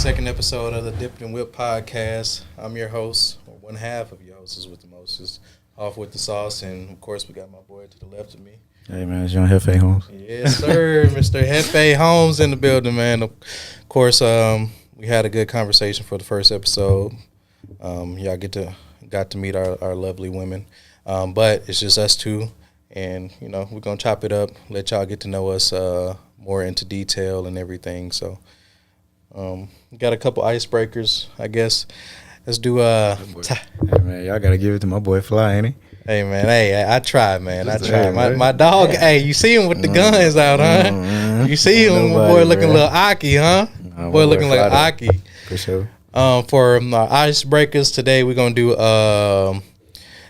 second episode of the DipdNWhipd Podcast. I'm your host, or one half of your hosts with the most, Off with the Sauce, and of course we got my boy to the left of me. Hey man, it's Jefè HOF. Yes, sir, Mr. Jefè HOF in the building, man. Of course, we had a good conversation for the first episode. Y'all got to meet our lovely women, but it's just us two, and we're gonna chop it up, let y'all get to know us more into detail and everything. So. Got a couple icebreakers, I guess. Let's do hey man, y'all gotta give it to my boy Fly, ain't he? Hey man, I tried, man. I tried. My dog, hey, you see him with the guns out, huh? You see him, my boy looking a little Aki, huh? Boy looking like Aki. For sure. For our icebreakers today, we're gonna do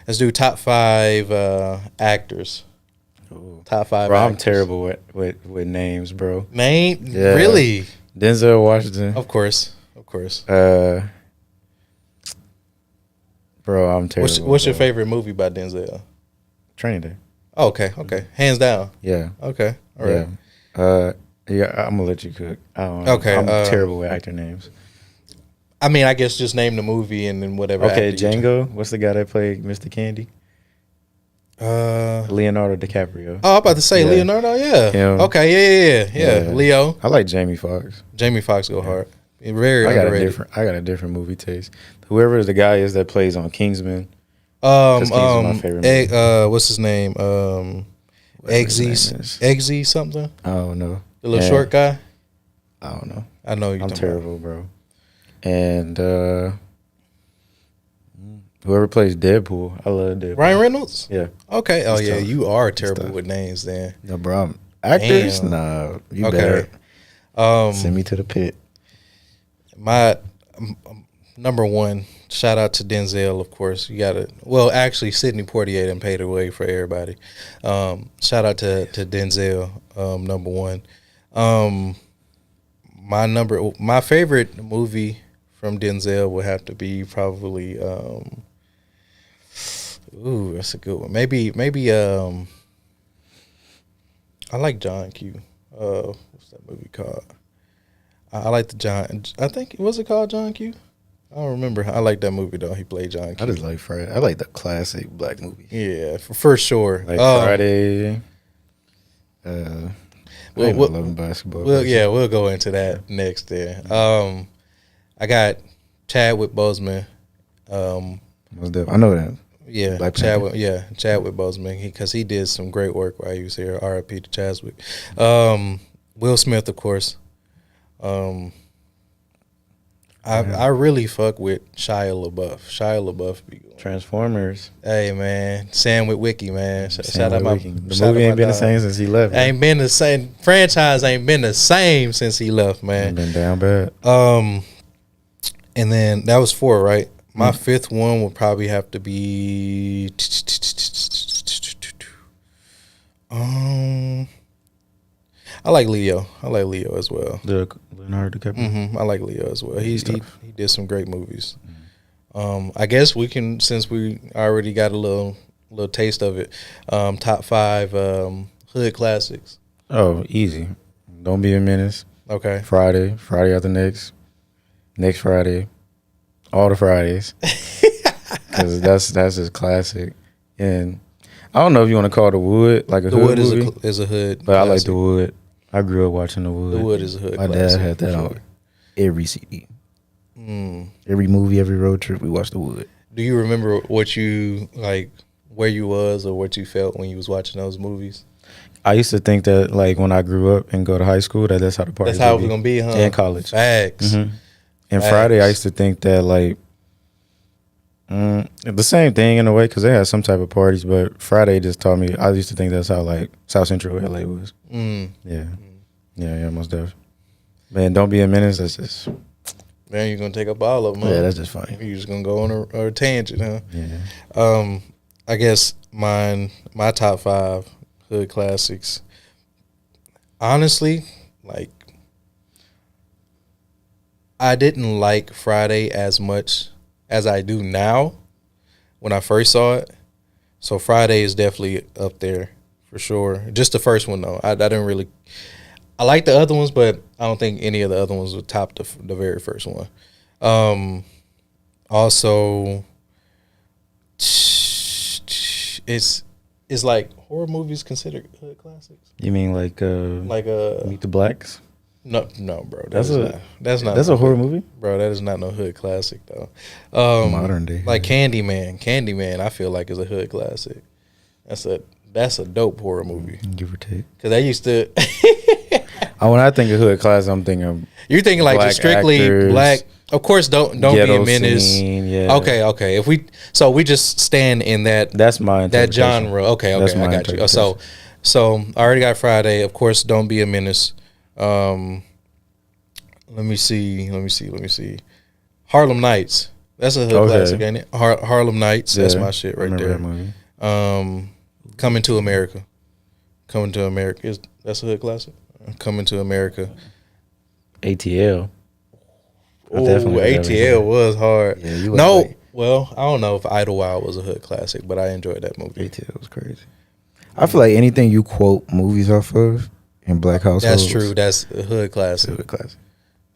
let's do top 5 actors. Ooh. Top 5 bro, actors. I'm terrible with names, bro. Name? Yeah. Really? Denzel Washington. Of course. Bro, I'm terrible. What's your favorite movie by Denzel? Training Day. Oh, okay. Hands down. Yeah. Okay. All right. Yeah, I'm gonna let you cook. I'm terrible with actor names. I mean, I guess just name the movie and then whatever. Okay, Django. What's the guy that played Mr. Candy? Leonardo DiCaprio. Oh, I'm about to say Leonardo. Yeah. Him. Okay. Yeah. Leo. I like Jamie Foxx. Jamie Foxx go hard. Very underrated. I got a different movie taste. Whoever the guy is that plays on Kingsman. Kingsman's my favorite movie. What's his name? Eggsy something. I don't know. The little short guy. I don't know. I know I'm terrible, bro. And whoever plays Deadpool, I love Deadpool. Ryan Reynolds. Yeah. Okay. Oh It's yeah, tough. you are terrible with names, then. No, bro. Actors, Damn. nah. You Okay. better send me to the pit. My number one, shout out to Denzel, of course. You got to, well, actually, Sidney Poitier done paid the way for everybody. Shout out to Denzel, number one. My favorite movie from Denzel would have to be probably, that's a good one. Maybe, I like John Q. What's that movie called? I like I think, was it called John Q? I don't remember. I like that movie, though. He played John Q. I just like Friday. I like the classic black movie. Yeah, for sure. Like Friday. We'll loving basketball. We'll go into that next there. I got Chadwick Boseman. I know that. Yeah, Chadwick Boseman, because he did some great work while he was here. R.I.P. to Chadwick. Will Smith, of course. I really fuck with Shia LaBeouf. Shia LaBeouf be going. Transformers. Hey man, Sam with Wiki, man. Shout out the movie ain't been the same since he left. Ain't been the same. Franchise ain't been the same since he left, man. Been down bad. And then that was 4, right? My 5th one would probably have to be. I like Leo. As well. Leonardo DiCaprio. I like Leo as well. He did some great movies. I guess we can, since we already got a little taste of it. Top 5 hood classics. Oh, easy. Don't Be a Menace. Okay. Friday after next Friday, all the Fridays, because that's just classic. And I don't know if you want to call The Wood like a The hood Wood movie, is a hood, but classic. I like The Wood. I grew up watching The Wood. The Wood is a hood. My classic, dad had that on every CD. Every movie, every road trip, we watched The Wood. Do you remember what you like, where you was, or what you felt when you was watching those movies? I used to think that, like, when I grew up and go to high school, that's how the party. That's how it was gonna be, huh? And college. Facts. And Friday, I used to think that, like, the same thing in a way, because they had some type of parties, but Friday just taught me. I used to think that's how, like, South Central LA was. Yeah, most definitely. Man, Don't Be a Menace. That's just. Man, you're gonna take up all of them. Yeah, huh? that's just funny. You're just gonna go on a tangent, huh? Yeah. I guess my top 5 hood classics. Honestly, like, I didn't like Friday as much as I do now when I first saw it. So Friday is definitely up there for sure. Just the first one though. I didn't really. I like the other ones, but I don't think any of the other ones would top the very first one. Also, it's like horror movies considered hood classics. You mean like Meet the Blacks? No, bro. That's not a horror movie, bro. That is not no hood classic though. Modern day, like Candyman. I feel like is a hood classic. That's a dope horror movie. Give or take. Because I used to. When I think of hood class, I'm thinking. You're thinking like just strictly actors, black. Of course, don't be a menace. Scene, yeah. Okay. If we just stand in that. That's my that genre. Okay. I got you. So I already got Friday. Of course, don't be a menace. Let me see. Harlem Nights. That's a hood classic, ain't it? Harlem Nights. That's my shit right there. Coming to America. That's a hood classic. Coming to America. ATL. Oh, ATL was hard. Yeah, well, I don't know if Idlewild was a hood classic, but I enjoyed that movie. ATL was crazy. I feel like anything you quote movies off of in black households. That's true. That's a hood classic. Hood classic.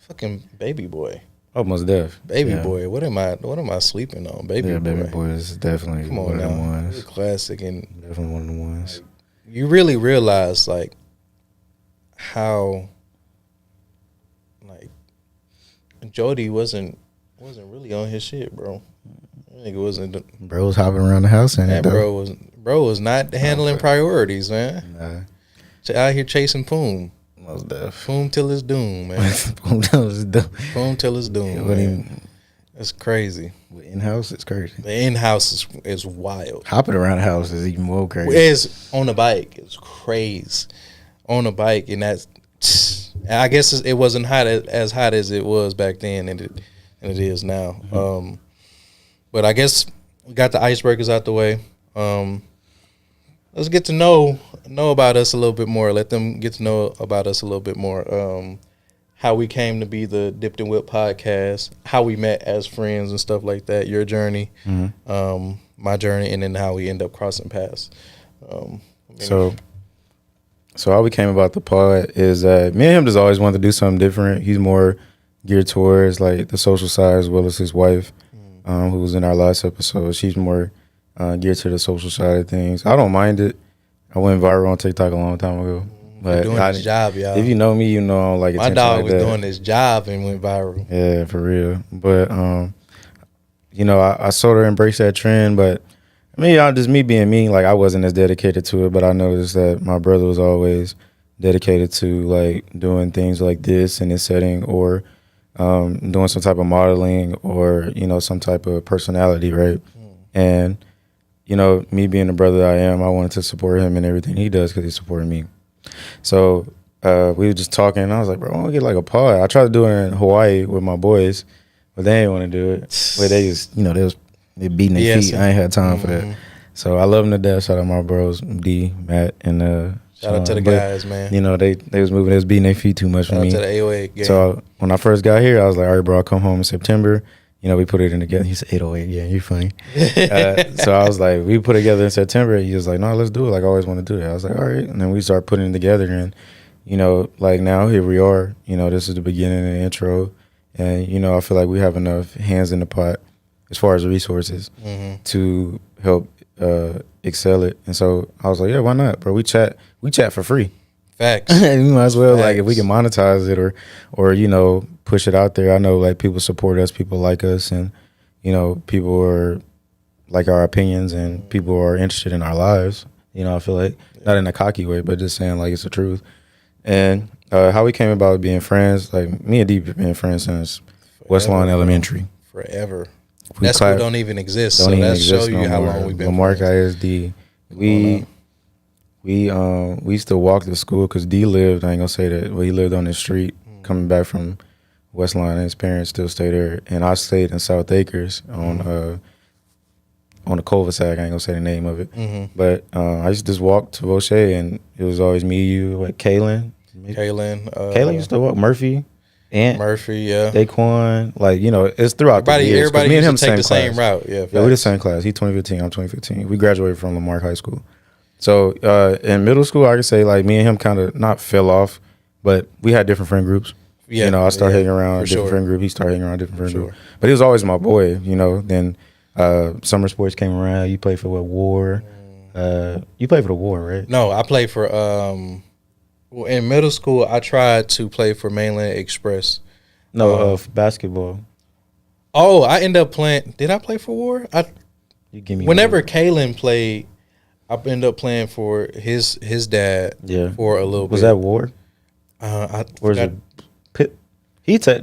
Fucking Baby Boy. Almost deaf. Baby Boy. What am I sleeping on? Baby Boy. Baby Boy is definitely one of the ones. Classic and definitely one of the ones. You really realize like how like Jody wasn't really on his shit, bro. Nigga wasn't. Bro was hopping around the house and bro was not handling priorities, man. Nah. Out here chasing Poom. Most def. Poom till it's doom, man. Poom till it's doom. Man. That's crazy. In house, it's crazy. The in house is wild. Hopping around the house is even more crazy. It's on the bike. It's crazy. On the bike, and I guess it wasn't as hot as it was back then, and it is now. Mm-hmm. But I guess we got the icebreakers out the way. Let's get to know about us a little bit more. Let them get to know about us a little bit more. How we came to be the DipdNWhipd Podcast, how we met as friends and stuff like that. Your journey, my journey, and then how we end up crossing paths. So how we came about the pod is that me and him just always wanted to do something different. He's more geared towards like the social side as well as his wife, who was in our last episode. She's more geared to the social side of things. I don't mind it. I went viral on TikTok a long time ago. But doing his job, y'all. If you know me, you know I don't like my dog was doing his job and went viral. Yeah, for real. But I sort of embraced that trend. But just me being me, like I wasn't as dedicated to it. But I noticed that my brother was always dedicated to like doing things like this in this setting, or doing some type of modeling, or some type of personality, right? And me being the brother that I am, I wanted to support him in everything he does because he supported me. So we were just talking, and I was like, bro, I want to get like a pod. I tried to do it in Hawaii with my boys, but they didn't want to do it. But they just, they beating their feet. I ain't had time for that. So I love them to death. Shout out my bros, D, Matt, and shout out to the guys, man. They was moving, they was beating their feet too much for me. Shout out to the 808 game. So when I first got here, I was like, all right, bro, I'll come home in September. We put it in together. He said 808. Yeah, you're funny. So I was like, we put it together in September. He was like, no, let's do it. Like, I always want to do it. I was like, all right. And then we started putting it together. And, like now here we are. This is the beginning and the intro. And, I feel like we have enough hands in the pot as far as resources to help excel it. And so I was like, yeah, why not, bro? We chat for free. Facts. We might as well, like, if we can monetize it or push it out there. I know, like, people support us, people like us, and, people are like our opinions, and people are interested in our lives. I feel like, not in a cocky way, but just saying, like, it's the truth. And how we came about being friends, like, me and Deep have been friends since West Lawn Elementary. Forever. That school don't even exist, so that shows you how long we've been Lamarck ISD. We used to walk to school because D lived, I ain't gonna say that, but he lived on the street coming back from West Line, and his parents still stay there. And I stayed in South Acres on the cul-de-sac. I ain't gonna say the name of it. But I used to just walk to Voche, and it was always me, you, like Kaylin. Kaylin used to walk, Murphy, Ant. Murphy, yeah. Daquan, like, it's throughout the years. Everybody me and him used to take the same route. Yeah, we're the same class. He 2015, I'm 2015. We graduated from Lamarck High School. So in middle school, I could say like me and him kind of not fell off, but we had different friend groups. Yeah, you know, I started hanging around a for different sure. friend group. He started hanging around a different friend For group. But he was always my boy, you know. Then summer sports came around. You played for what, War? You played for the War, right? No, I played for well, in middle school. I tried to play for Mainland Express. No, basketball. Oh, I ended up playing. Did I play for War? You give me Whenever Kalen played, I ended up playing for his dad. Yeah. For a little bit. Was that War? I Or is forgot- it Pitt?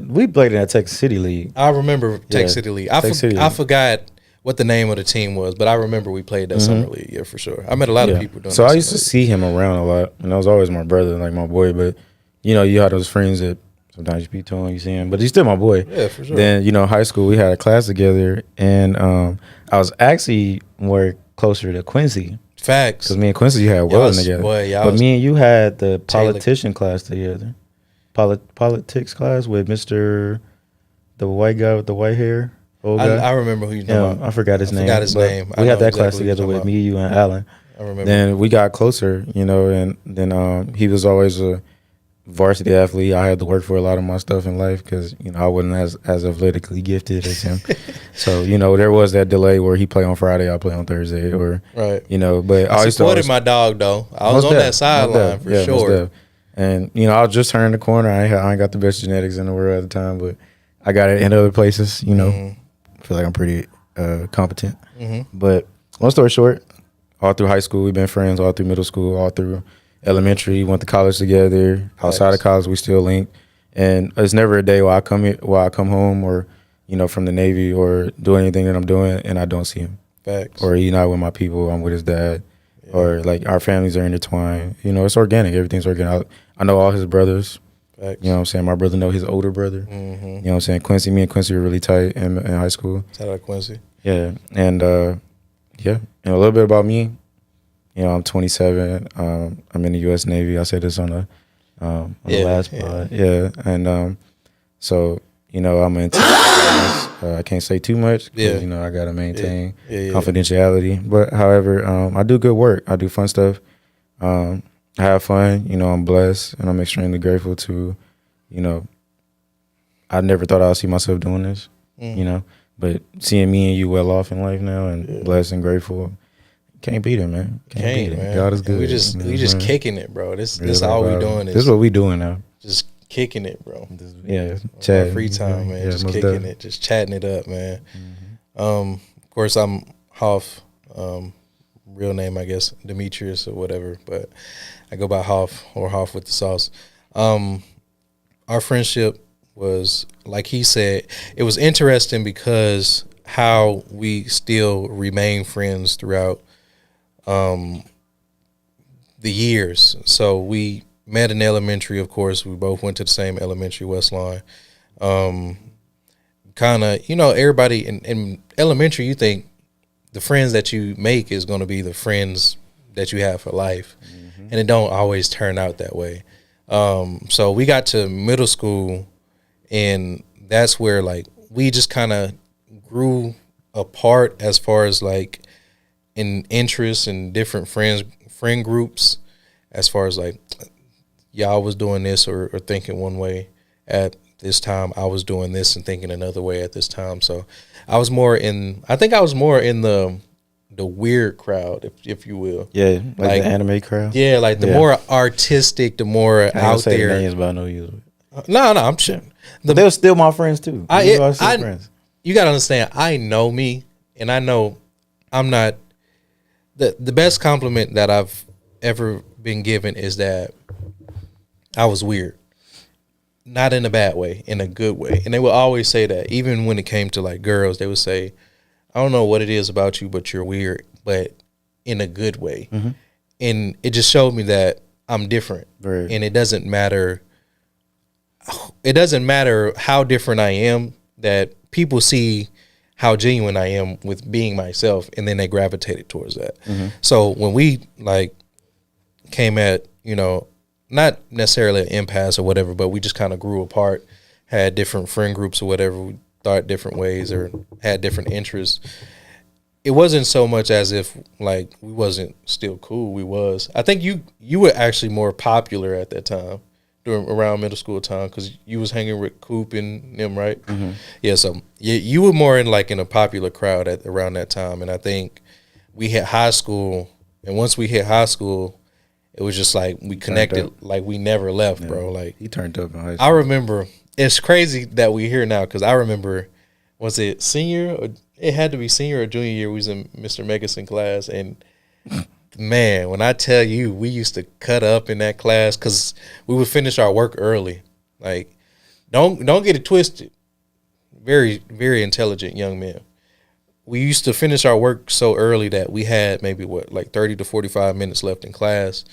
We played in that Texas City League. I remember Tech Yeah, City League. Tech City I League. forgot what the name of the team was, but I remember we played that summer league. Yeah, for sure. I met a lot of people doing. So that I used to summer see him around a lot, and that was always my brother, like my boy. But you know, you had those friends that sometimes you be telling you see him, but he's still my boy. league. Yeah, for sure. Then you know, high school we had a class together, and I was actually more closer to Quincy Facts. because me and Quincy had welding together. But me and you had the politician class together, politics class with the white guy with the white hair. Old guy. I remember who you're talking about. I forgot his name. Forgot his but name. I We know had that exactly class who you're together talking with about. me, you, and Alan. I remember. Then we got closer, you know, and then he was always a varsity athlete. I had to work for a lot of my stuff in life because, you know, I wasn't as athletically gifted as him. So, you know, there was that delay where he played on Friday, I play on Thursday, or, Right. you know, but I used to supported my dog, though. I was Most on def, that most sideline def. for Yeah, most sure. def. And, you know, I was just turning the corner. I ain't got the best genetics in the world at the time, but I got it in other places, you know. I feel like I'm pretty competent. But long story short, all through high school, we've been friends. All through middle school, all through elementary, went to college together. Outside of college, we still link. And it's never a day where I come home or, you know, from the Navy or do anything that I'm doing and I don't see him. Facts. Or he's not with my people, I'm with his dad. Or like our families are intertwined. You know, it's organic. Everything's organic. I know all his brothers. Facts. You know what I'm saying? My brother know his older brother. You know what I'm saying? Quincy, me and Quincy were really tight in high school. Shout out Quincy. Yeah. And yeah. And a little bit about me. You know, I'm 27. I'm in the U.S. Navy. I said this on the last pod. Yeah. And so, you know, I'm in I can't say too much because, you know, I got to maintain confidentiality. But however, I do good work. I do fun stuff. I have fun. You know, I'm blessed and I'm extremely grateful to, you know, I never thought I'd see myself doing this, you know, but seeing me and you well off in life now and blessed and grateful, can't beat it, man. Can't beat it. Man. God is good. We just kicking it, bro. This all we doing This is what we doing now. just kicking it, bro. Yeah, Chat free time, man. Yeah, just most kicking definitely. it, just chatting it up, man. Of course, I'm Hof. Real name, I guess, Demetrius or whatever, but I go by Hof or Hof with the sauce. Our friendship was, like he said, it was interesting because how we still remain friends throughout the years. So we met in elementary, of course. We both went to the same elementary, Westlawn. Kind of, you know, everybody in elementary, you think the friends that you make is going to be the friends that you have for life. And it don't always turn out that way. So we got to middle school, and that's where, like, we just kind of grew apart as far as, like, in interests and different friend groups, as far as, like, y'all was doing this or thinking one way at this time. I was doing this and thinking another way at this time. So I was more in the weird crowd, if you will. Yeah, like the anime crowd. Yeah, like the more artistic, the more I ain't out say there. the names, but I know you. No, I'm sure. They were still my friends too. We were still friends. You gotta understand, I know me, and I know I'm not the best compliment that I've ever been given is that I was weird. Not in a bad way, in a good way. And they would always say that. Even when it came to, like, girls, they would say, I don't know what it is about you, but you're weird, but in a good way. And it just showed me that I'm different. Right. And it doesn't matter how different I am, that people see how genuine I am with being myself, and then they gravitated towards that. So when we, like, came at, you know, not necessarily an impasse or whatever, but we just kind of grew apart, had different friend groups or whatever. We thought different ways or had different interests. It wasn't so much as if, like, we wasn't still cool. We was. I think you were actually more popular at that time during around middle school time because you was hanging with Coop and them, right? Yeah, so you were more in like in a popular crowd at around that time, and I think we hit high school, and once we hit high school, it was just like we connected like we never left, bro. Like he turned up in high school. I remember. It's crazy that we here now because I remember, was it senior or it had to be senior or junior year? We was in Mr. Megason class, and man, when I tell you, we used to cut up in that class because we would finish our work early. Like, don't get it twisted. Very, very intelligent young men. We used to finish our work so early that we had maybe like 30 to 45 minutes left in class,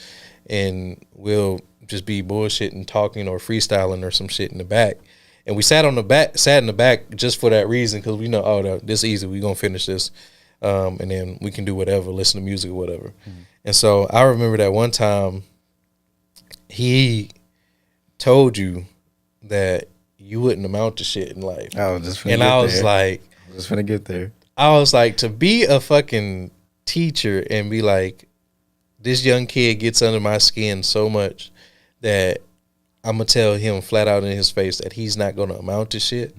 and we'll just be bullshitting, talking, or freestyling or some shit in the back. And we sat in the back just for that reason because we know, oh, this easy. We're going to finish this. And then we can do whatever, listen to music or whatever. And so I remember that one time he told you that you wouldn't amount to shit in life. I was just and I was like, just finna get there. I was like, to be a fucking teacher and be like, this young kid gets under my skin so much that I'm going to tell him flat out in his face that he's not going to amount to shit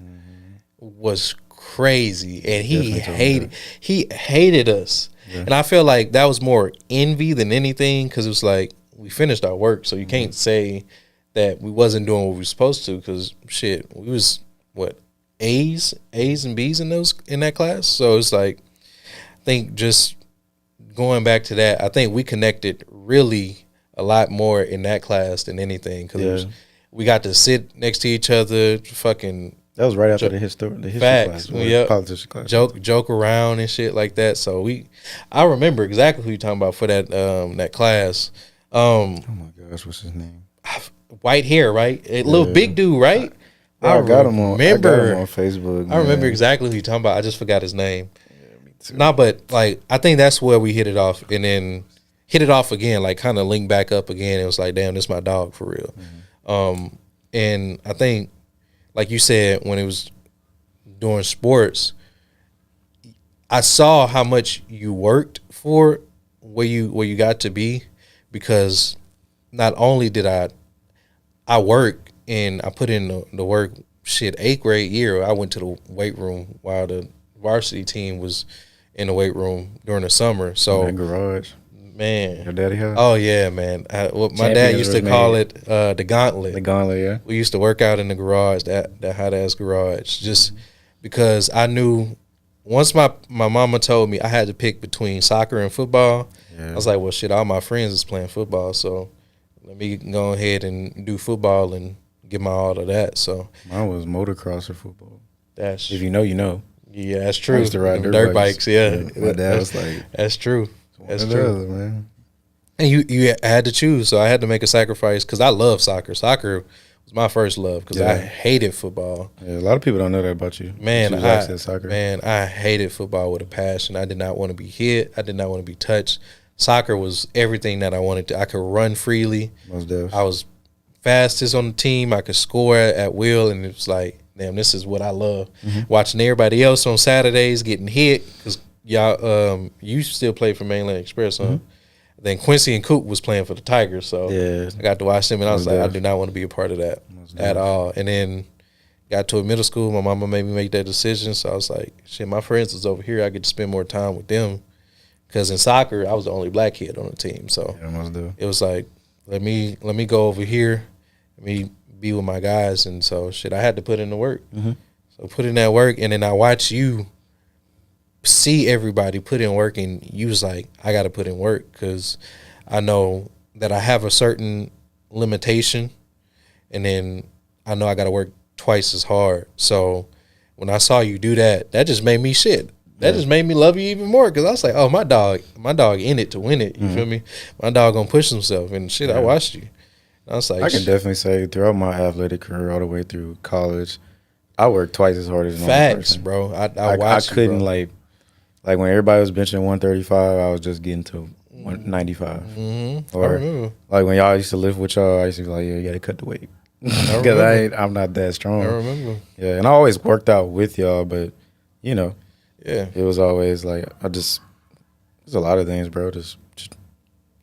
was crazy. And he hated us. Yeah. And I feel like that was more envy than anything because it was like we finished our work. So you can't say that we wasn't doing what we were supposed to because shit, we was what, A's and B's in that class. So it's like, I think just going back to that, I think we connected really a lot more in that class than anything because we got to sit next to each other, fucking. That was right after the history class, politics class. Joke around and shit like that. So I remember exactly who you're talking about for that class. Oh my gosh, what's his name? White hair, right? A little big dude, right? I got him on Facebook. I remember exactly who you're talking about. I just forgot his name. Yeah, me too. Nah, but like I think that's where we hit it off, and then hit it off again, like kind of link back up again. It was like, damn, this is my dog for real. And I think, like you said, when it was doing sports, I saw how much you worked for where you got to be, because not only did I work and I put in the work. Shit, 8th grade year, I went to the weight room while the varsity team was in the weight room during the summer. So garage. Man. Your daddy house? Oh, yeah, man. My dad used to call it the gauntlet. The gauntlet, yeah. We used to work out in the garage, that hot-ass garage, just because I knew once my mama told me I had to pick between soccer and football, I was like, well, shit, all my friends is playing football, so let me go ahead and do football and get my all of that. So mine was motocross or football. If you know, you know. Yeah, that's true. I used to ride dirt bikes. Yeah. My dad was like, that's true. That's true, true, man. And you had to choose, so I had to make a sacrifice because I love soccer. Soccer was my first love because I hated football. Yeah, a lot of people don't know that about you. Man, I hated football with a passion. I did not want to be hit. I did not want to be touched. Soccer was everything that I wanted to. I could run freely. Most definitely. I was fastest on the team. I could score at will, and it was like, damn, this is what I love. Watching everybody else on Saturdays getting hit because y'all, you still play for Mainland Express, huh? Then Quincy and Coop was playing for the Tigers, so I got to watch them, and I was like, I do not want to be a part of that at all. And then got to a middle school, my mama made me make that decision, so I was like, shit, my friends was over here, I get to spend more time with them, because in soccer, I was the only black kid on the team, so it was like, let me go over here, let me be with my guys, and so shit, I had to put in the work. So put in that work, and then I watch you see everybody put in work, and you was like, I got to put in work because I know that I have a certain limitation, and then I know I got to work twice as hard. So when I saw you do that, that just made me shit. That just made me love you even more because I was like, oh, my dog in it to win it. You feel me? My dog gonna push himself, and shit, I watched you. I was like, I can definitely say throughout my athletic career all the way through college, I worked twice as hard as a normal person. Bro. I couldn't like when everybody was benching 135, I was just getting to 195. Or I remember. Like when y'all used to lift with y'all, I used to be like, yeah, you got to cut the weight. Because I'm not that strong. I remember. Yeah, and I always worked out with y'all, but, you know, it was always like, there's a lot of things, bro. Just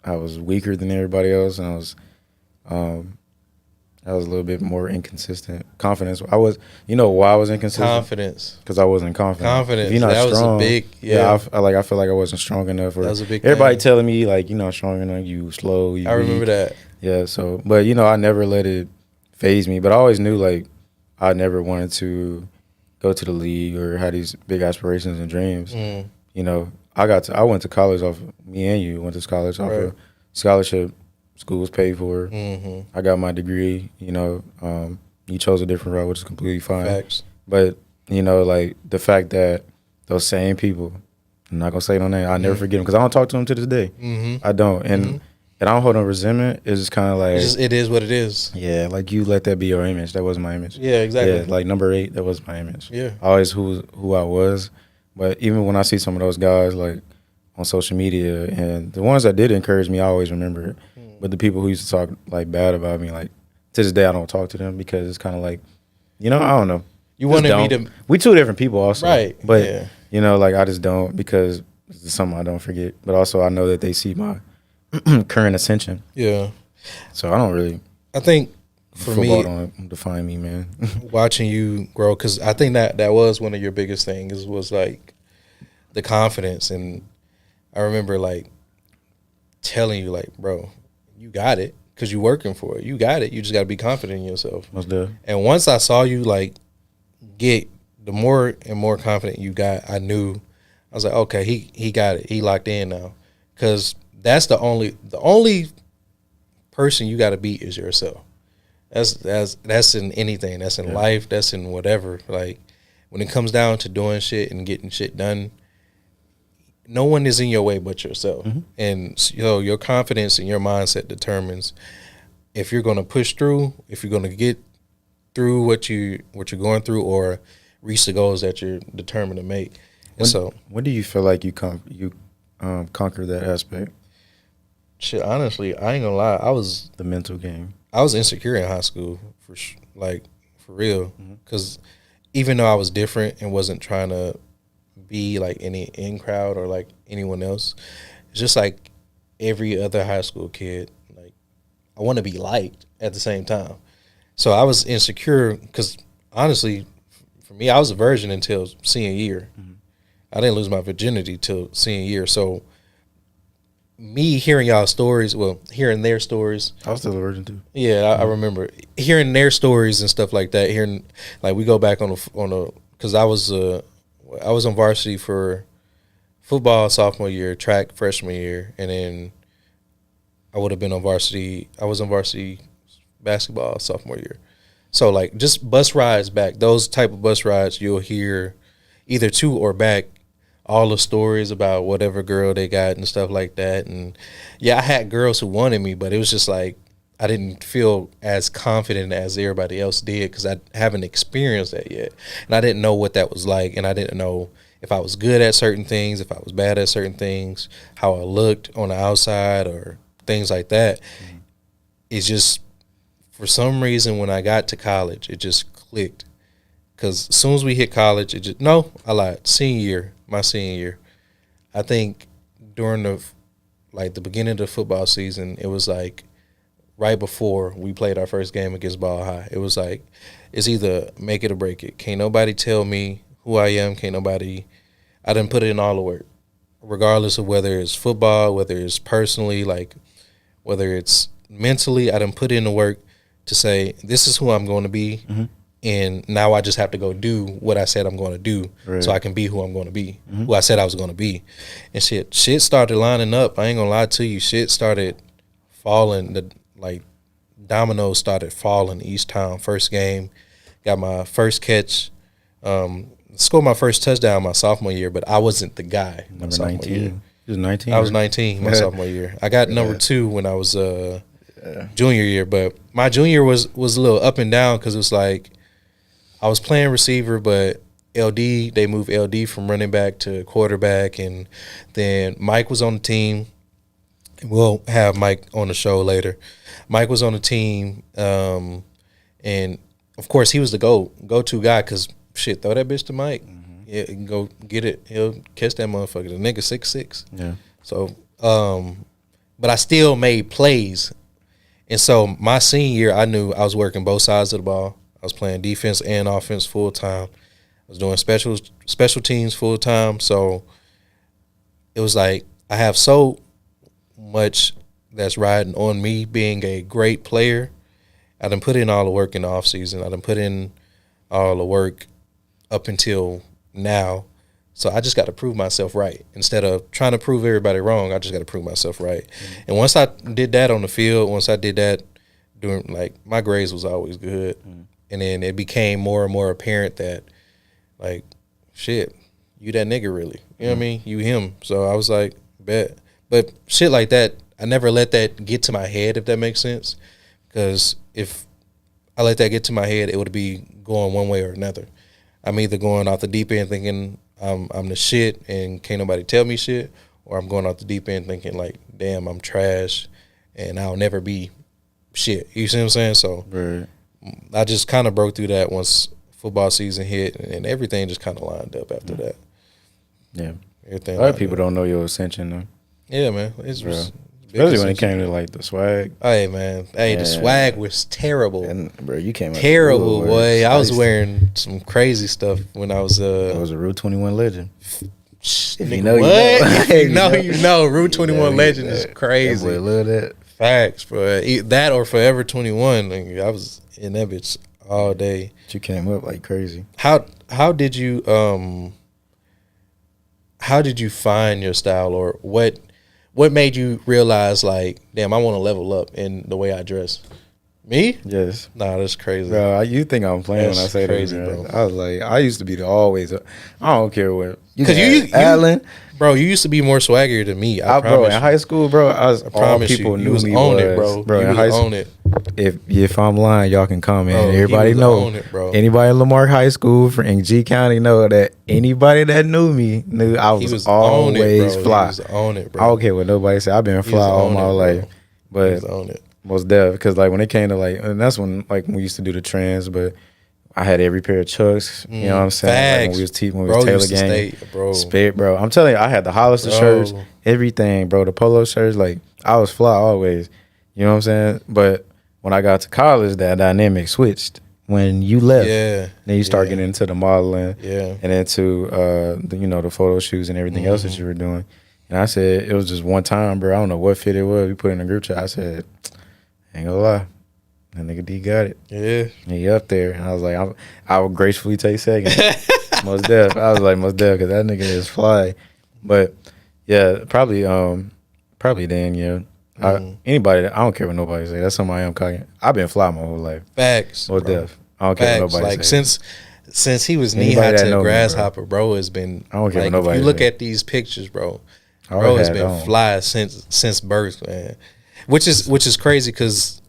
I was weaker than everybody else, and I was I was a little bit more inconsistent. Confidence. I was, you know, why I was inconsistent? Confidence. Because I wasn't confident. Confidence. If you're not that strong, was a big. I feel like I wasn't strong enough. Or that was a big. Everybody thing. telling me like, you're not strong enough. You slow. You I remember weak. that. Yeah. So, but you know, I never let it phase me. But I always knew like I never wanted to go to the league or had these big aspirations and dreams. You know, I went to college off. Me and you went to college off a scholarship. School was paid for. I got my degree. You know, you chose a different route, which is completely fine. Facts. But you know, like the fact that those same people, I'm not gonna say no name. I never forget them because I don't talk to them to this day. I don't, and I don't hold on resentment. It's just kind of like it is what it is. Yeah, like you let that be your image. That was my image. Yeah, exactly. Yeah, like number 8, that was my image. Yeah, always who I was. But even when I see some of those guys like on social media, and the ones that did encourage me, I always remember it. But the people who used to talk like bad about me, like to this day, I don't talk to them because it's kind of like, you know, I don't know. You wanted me to. We two different people, also, right? But you know, like I just don't because it's something I don't forget. But also, I know that they see my current ascension. Yeah. So I don't really. I think for football me, don't define me, man. watching you grow, because I think that was one of your biggest things was like the confidence, and I remember like telling you like, bro, you got it because you're working for it. You got it. You just got to be confident in yourself. Most definitely. And once I saw you like get the more and more confident you got, I knew I was like, okay, he got it. He locked in now, because that's the only person you got to beat is yourself. That's in anything. That's in life. That's in whatever. Like when it comes down to doing shit and getting shit done, no one is in your way but yourself. And you know, your confidence and your mindset determines if you're going to push through, if you're going to get through what you're going through, or reach the goals that you're determined to make. And when do you feel like you conquer that aspect? Shit, honestly, I ain't gonna lie. I was the mental game. I was insecure in high school for real. Because even though I was different and wasn't trying to be like any in crowd or like anyone else, it's just like every other high school kid. Like I want to be liked at the same time. So I was insecure because honestly, for me, I was a virgin until senior year. I didn't lose my virginity till senior year. So me hearing y'all stories, hearing their stories. I was still a virgin too. Yeah, I remember hearing their stories and stuff like that. Hearing like we go back on a because I was on varsity for football sophomore year, track freshman year, and then I would have been on varsity. I was on varsity basketball sophomore year. So like just bus rides back, those type of bus rides, you'll hear either to or back all the stories about whatever girl they got and stuff like that. And yeah, I had girls who wanted me, but it was just like I didn't feel as confident as everybody else did because I haven't experienced that yet. And I didn't know what that was like, and I didn't know if I was good at certain things, if I was bad at certain things, how I looked on the outside or things like that. It's just, for some reason, when I got to college, it just clicked. Because as soon as we hit college, I lied. My senior year, I think during the beginning of the football season, it was like right before we played our first game against Ball High. It was like, it's either make it or break it. Can't nobody tell me who I am. I didn't put in all the work, regardless of whether it's football, whether it's personally, like whether it's mentally. I didn't put in the work to say, this is who I'm going to be. And now I just have to go do what I said I'm going to do, so I can be who I'm going to be, who I said I was going to be. And shit started lining up. I ain't going to lie to you. Shit started falling. Like dominoes started falling each time. First game, got my first catch, scored my first touchdown my sophomore year, but I wasn't the guy. Number 19. You was 19? I was 19 my sophomore year. I got number 2 when I was junior year, but my junior year was a little up and down because it was like, I was playing receiver, but they moved LD from running back to quarterback, and then Mike was on the team. We'll have Mike on the show later. Mike was on the team, and of course he was the go-to guy because shit, throw that bitch to Mike. Yeah, you can go get it. He'll catch that motherfucker. The nigga 6'6". Yeah. So, but I still made plays. And so my senior year, I knew I was working both sides of the ball. I was playing defense and offense full time. I was doing special teams full time. So it was like I have so much that's riding on me being a great player. I done put in all the work in the offseason. I done put in all the work up until now. So I just got to prove myself right. Instead of trying to prove everybody wrong, I just got to prove myself right. Mm-hmm. And once I did that on the field, once I did that doing, like, my grades was always good. Mm-hmm. And then it became more and more apparent that, like, shit, you that nigga really. You know what I mean? You him. So I was like, bet. But shit like that, I never let that get to my head, if that makes sense. Because if I let that get to my head, it would be going one way or another. I'm either going off the deep end thinking I'm the shit and can't nobody tell me shit, or I'm going off the deep end thinking like, damn, I'm trash and I'll never be shit. You see what I'm saying? So right. I just kind of broke through that once football season hit, and everything just kind of lined up after that. Yeah. Everything. A lot of people don't know your ascension though. Yeah, man. It's just especially when it came to like the swag. Hey, man. Hey, the swag was terrible. And bro, you came terrible, boy. I was wearing some crazy stuff when I was I was a Rue 21 legend. If you know, what? You know. You know. Rue 21 legend is crazy. That boy love that. Facts, bro. That or Forever 21. Like, I was in that bitch all day. You came up like crazy. How did you find your style, or what made you realize, like, damn, I want to level up in the way I dress? Me? Yes. Nah, that's crazy. Bro, you think I'm playing when I say crazy, that, bro. I was like, I used to be I don't care what. Because you Allen. Bro, you used to be more swaggier than me. Bro, in high school, bro, all people knew me on was, it, bro. Bro, you in high school, on it. If I'm lying, y'all can comment. Bro, everybody know. On it, bro. Anybody in Lamarck High School in G County know that anybody that knew me knew I was always fly. He was on it, bro. I don't care what nobody say. I've been fly all my life. But on it. Most definitely, because like when it came to like, and that's when like we used to do the trends, but I had every pair of Chucks. You know what I'm saying? Like when we was Taylor Gang, Spit, bro. I'm telling you, I had the Hollister shirts, everything, bro. The polo shirts, like I was fly always. You know what I'm saying? But when I got to college, that dynamic switched. When you left, then you start getting into the modeling, and into the photo shoots and everything else that you were doing. And I said it was just one time, bro. I don't know what fit it was. We put it in a group chat. I said, ain't gonna lie. That nigga D got it. Yeah. He up there. And I was like, I would gracefully take second. Most def. I was like, most def, because that nigga is fly. But, yeah, probably Dan, yeah. Anybody, I don't care what nobody say. That's something I am cocky. I've been fly my whole life. Facts. Most def. I don't care what nobody say. Since he was knee-high to a grasshopper, bro, has been, I don't care what nobody if you look at these pictures, bro has been fly since birth, man. Which is crazy because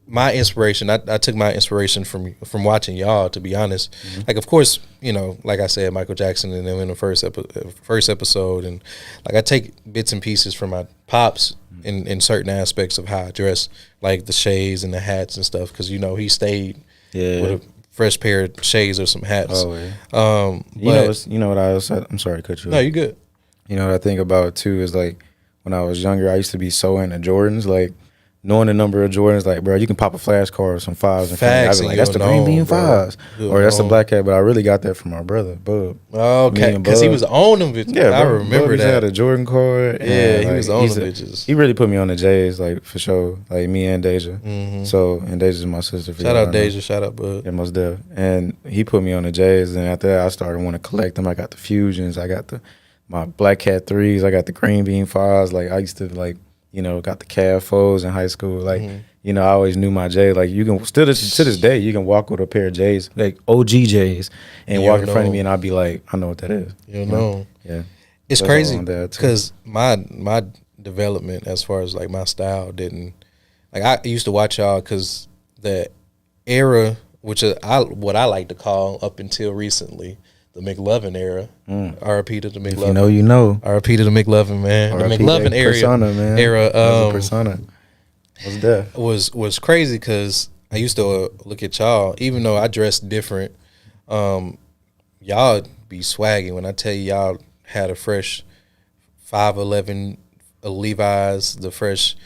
my inspiration, I took my inspiration from watching y'all, to be honest. Mm-hmm. Like, of course, like I said, Michael Jackson, and then in the first episode, and like I take bits and pieces from my pops in certain aspects of how I dress, like the shades and the hats and stuff, because he stayed with a fresh pair of shades or some hats. Oh yeah. You know what I also, I'm sorry to cut you off. No, you good. You know what I think about too is like when I was younger, I used to be so into Jordans, like knowing the number of Jordans, like, bro, you can pop a flash card or some fives and I'd be like, that's the green bean fives, or that's the black hat. But I really got that from my brother, Bub. Okay, because he was on them bitches. Yeah, I remember Bub that. Had a Jordan card. Yeah, he was on them bitches. He really put me on the J's, like, for sure. Like me and Deja. Mm-hmm. So, and Deja's my sister. Shout out Deja. Shout out Bub. Yeah, most def. And he put me on the J's, and after that, I started wanting to collect them. I got the Fusions. I got my Black Cat 3s. I got the green bean fives. Like, I used to, like, got the calf foes in high school. Like, I always knew my J. Like, you can still to this day, you can walk with a pair of J's, like OG J's, and walk in front of me, and I'll be like, I know what that is. You know, yeah. It's crazy because my development as far as like my style didn't. Like, I used to watch y'all because the era, which is what I like to call up until recently, the McLovin era. R.I.P. to the McLovin. If you know, you know. R.I.P. to the McLovin, man. The McLovin era. Persona. Was crazy because I used to look at y'all, even though I dressed different, y'all be swagging. When I tell you y'all had a fresh 5'11" Levi's, the fresh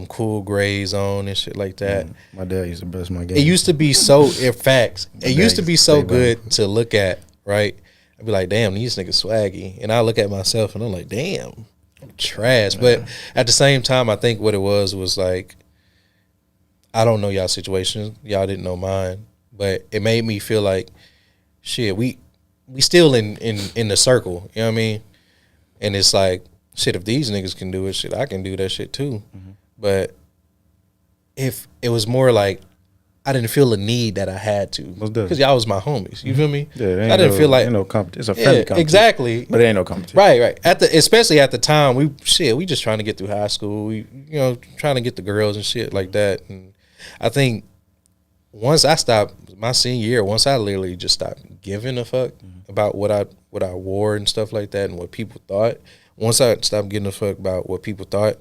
cool gray zone and shit like that. My dad used to bust my game. It used to be so facts. It used to be so Stay good to look at, right? I'd be like, damn, these niggas swaggy. And I look at myself and I'm like, damn, I'm trash. But at the same time, I think what it was like, I don't know y'all situation. Y'all didn't know mine. But it made me feel like, shit, we still in the circle. You know what I mean? And it's like, shit, if these niggas can do it, shit, I can do that shit too. Mm-hmm. But if it was more like, I didn't feel the need that I had to, because y'all was my homies. You feel me? Yeah, I didn't feel like ain't no competition. It's a friendly competition. Exactly. But it ain't no competition. Right. Especially at the time, we just trying to get through high school. We trying to get the girls and shit like that. And I think once I stopped my senior year, once I literally just stopped giving a fuck about what I wore and stuff like that and what people thought. Once I stopped giving a fuck about what people thought,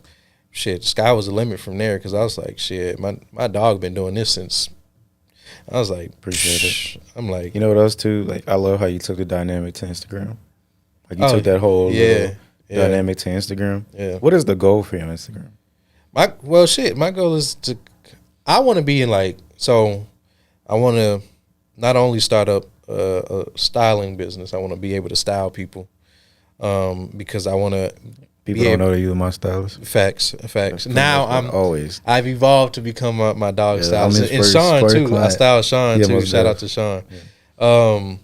shit, sky was the limit from there. Because I was like, shit, my dog been doing this since. I was like, appreciate it. I'm like, you know what else too? Like, I love how you took the dynamic to Instagram. Like, you took that whole dynamic to Instagram. Yeah. What is the goal for your Instagram? My goal is to, I want to be in like, so I want to not only start up a styling business, I want to be able to style people, because I want to. People don't know that you're my stylist. Facts. Now I've evolved to become my dog stylist, and Sean too. Client. I style Sean too. Shout out to Sean. Yeah.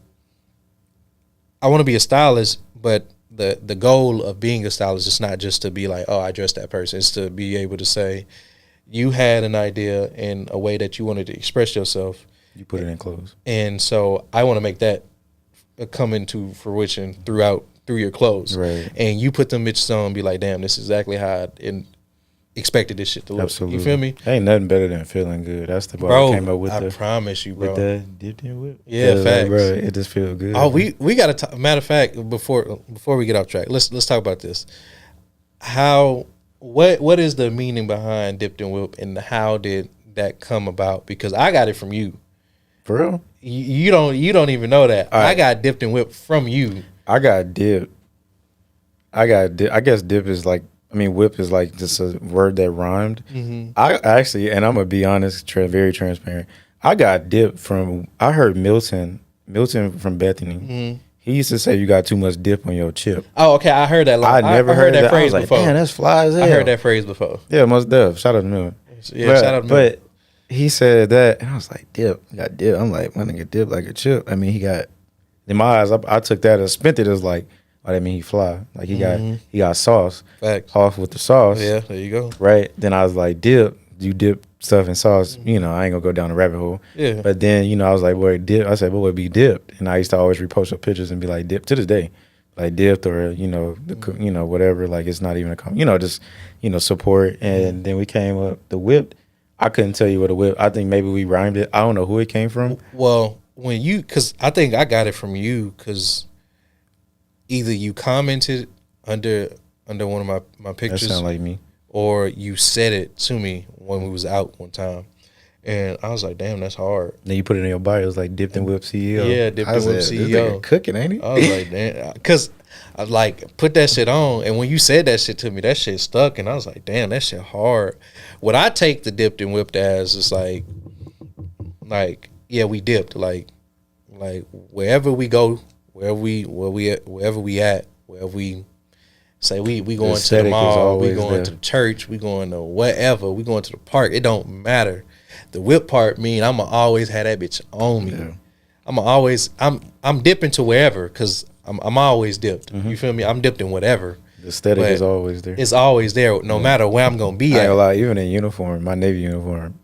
I want to be a stylist, but the goal of being a stylist is not just to be like, oh, I dress that person. It's to be able to say, you had an idea and a way that you wanted to express yourself. You put it in clothes, and so I want to make that come into fruition through your clothes. Right. And you put them bitches on and be like, damn, this is exactly how I expected this shit to look. Absolutely. You feel me? Ain't nothing better than feeling good. That's the bar I came up with. I promise you, bro. With the DipdNWhipd. Yeah, facts. Like, bro, it just feels good. Oh, we got to matter of fact, before we get off track, let's talk about this. What is the meaning behind DipdNWhipd, and how did that come about? Because I got it from you. For real? You don't even know that. Right. I got DipdNWhipd from you. I got dip. I guess dip is like, whip is like just a word that rhymed. Mm-hmm. I actually, and I'm gonna be honest, very transparent. I got dip from, I heard Milton from Bethany. Mm-hmm. He used to say you got too much dip on your chip. Oh, okay. I heard that. I never heard that phrase before. Man, that's fly as hell. I heard that phrase before. Yeah, most def. Shout out to Milton. Yeah, shout out to Milton. But he said that, and I was like, dip. You got dip. I'm like, my nigga dip like a chip. He got, in my eyes, I took that as spent it as like, oh, that mean he fly. Like he got sauce. Facts. Off with the sauce. Yeah, there you go. Right. Then I was like, dip. You dip stuff in sauce. I ain't gonna go down the rabbit hole. Yeah. But then, I was like, boy, dip. I said, boy, be dipped. And I used to always repost up pictures and be like, dip to this day. Like dipped or, whatever. Like it's not even a just, support. And then we came up, the whipped. I couldn't tell you what a whip. I think maybe we rhymed it. I don't know who it came from. Well, because I think I got it from you, because either you commented under one of my pictures. That sound like me. Or you said it to me when we was out one time. And I was like, damn, that's hard. Then you put it in your bio. It was like DipdNWhipd CEO. Yeah, DipdNWhipd CEO. This nigga cooking, ain't he? I was like, damn. Because I like put that shit on. And when you said that shit to me, that shit stuck. And I was like, damn, that shit hard. What I take the DipdNWhipd as is like, yeah, we dipped. Like wherever we go, wherever we say we going to the mall, we going to the church, we going to whatever, we going to the park. It don't matter. The whip part mean I'ma always have that bitch on me. Yeah. I'm dipping to wherever, because I'm always dipped. Mm-hmm. You feel me? I'm dipped in whatever. The aesthetic is always there. It's always there, no matter where I'm gonna be I at. ain't gonna lie, even in uniform, my Navy uniform,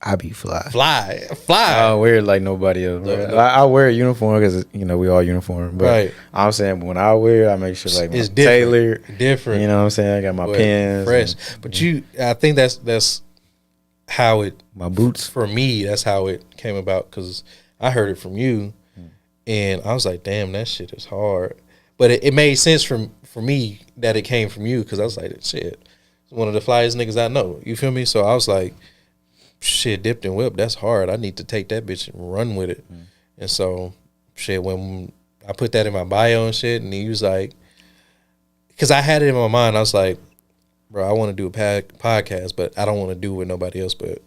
I be fly. I don't wear it like nobody else. I wear a uniform because we all uniform. But right. I'm saying when I wear it, I make sure like it's tailored. Different. You know what I'm saying? I got my pins. Fresh. But I think that's how it. My boots. For me, that's how it came about, because I heard it from you, and I was like, damn, that shit is hard. But it made sense for me that it came from you, because I was like, shit, it's one of the flyest niggas I know. You feel me? So I was like, shit, DipdNWhipd, that's hard. I need to take that bitch and run with it. And so, shit, when I put that in my bio and shit, and he was like, because I had it in my mind, I was like, bro, I want to do a podcast, but I don't want to do it with nobody else but